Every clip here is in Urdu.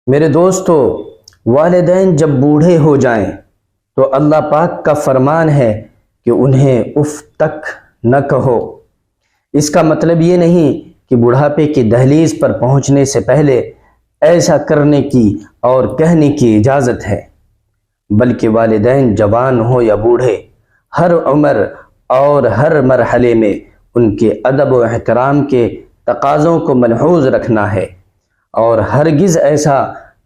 میرے دوستو، والدین جب بوڑھے ہو جائیں تو اللہ پاک کا فرمان ہے کہ انہیں اف تک نہ کہو۔ اس کا مطلب یہ نہیں کہ بڑھاپے کی دہلیز پر پہنچنے سے پہلے ایسا کرنے کی اور کہنے کی اجازت ہے، بلکہ والدین جوان ہو یا بوڑھے، ہر عمر اور ہر مرحلے میں ان کے ادب و احترام کے تقاضوں کو ملحوظ رکھنا ہے، اور ہرگز ایسا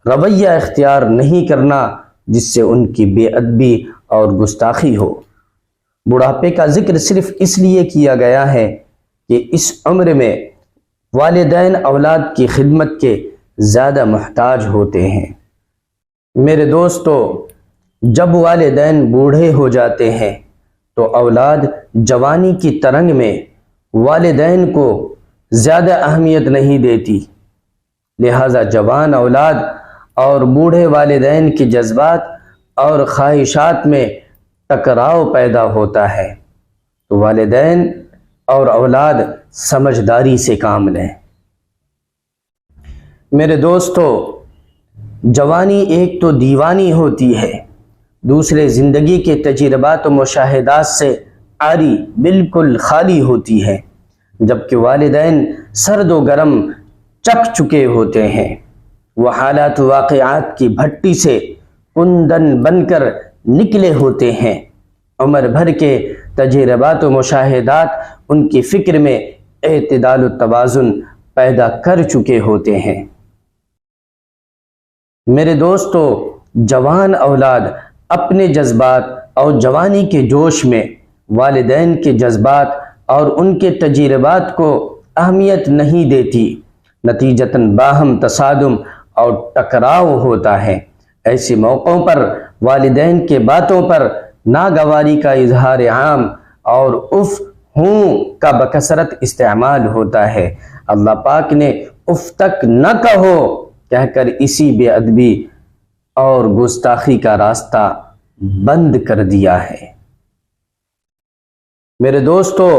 رویہ اختیار نہیں کرنا جس سے ان کی بے ادبی اور گستاخی ہو۔ بڑھاپے کا ذکر صرف اس لیے کیا گیا ہے کہ اس عمر میں والدین اولاد کی خدمت کے زیادہ محتاج ہوتے ہیں۔ میرے دوستو، جب والدین بوڑھے ہو جاتے ہیں تو اولاد جوانی کی ترنگ میں والدین کو زیادہ اہمیت نہیں دیتی، لہذا جوان اولاد اور بوڑھے والدین کے جذبات اور خواہشات میں ٹکراؤ پیدا ہوتا ہے، تو والدین اور اولاد سمجھداری سے کام لیں۔ میرے دوستو، جوانی ایک تو دیوانی ہوتی ہے، دوسرے زندگی کے تجربات و مشاہدات سے عاری، بالکل خالی ہوتی ہے، جبکہ والدین سرد و گرم چکھ چکے ہوتے ہیں۔ وہ حالات و واقعات کی بھٹی سے کندن بن کر نکلے ہوتے ہیں، عمر بھر کے تجربات و مشاہدات ان کی فکر میں اعتدال و توازن پیدا کر چکے ہوتے ہیں۔ میرے دوستو، جوان اولاد اپنے جذبات اور جوانی کے جوش میں والدین کے جذبات اور ان کے تجربات کو اہمیت نہیں دیتی، نتیجتاً باہم تصادم اور ٹکراؤ ہوتا ہے۔ ایسے موقعوں پر والدین کے باتوں پر ناگواری کا اظہار عام اور اف ہوں کا بکثرت استعمال ہوتا ہے۔ اللہ پاک نے اف تک نہ کہو کہہ کر اسی بے ادبی اور گستاخی کا راستہ بند کر دیا ہے۔ میرے دوستو،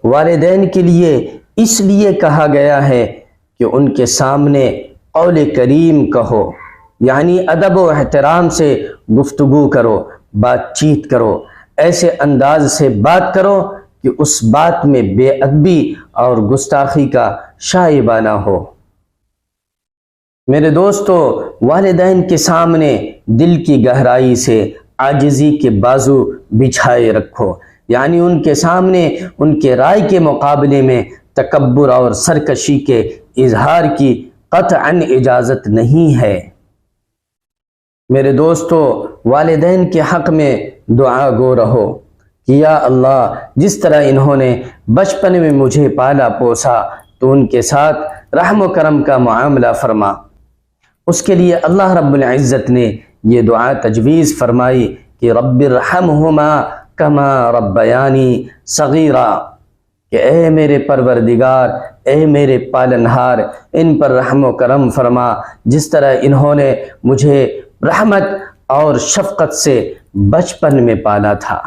والدین کے لیے اس لیے کہا گیا ہے کہ ان کے سامنے قول کریم کہو، یعنی ادب و احترام سے گفتگو کرو، بات چیت کرو، ایسے انداز سے بات کرو کہ اس بات میں بے ادبی اور گستاخی کا شائبہ نہ ہو۔ میرے دوستو، والدین کے سامنے دل کی گہرائی سے عاجزی کے بازو بچھائے رکھو، یعنی ان کے سامنے ان کے رائے کے مقابلے میں تکبر اور سرکشی کے اظہار کی قطعاً اجازت نہیں ہے۔ میرے دوستو، والدین کے حق میں دعا گو رہو کہ یا اللہ، جس طرح انہوں نے بچپن میں مجھے پالا پوسا تو ان کے ساتھ رحم و کرم کا معاملہ فرما۔ اس کے لیے اللہ رب العزت نے یہ دعا تجویز فرمائی کہ رب ارحمہما کما ربیانی صغیرا، کہ اے میرے پروردگار، اے میرے پالنہار، ان پر رحم و کرم فرما جس طرح انہوں نے مجھے رحمت اور شفقت سے بچپن میں پالا تھا۔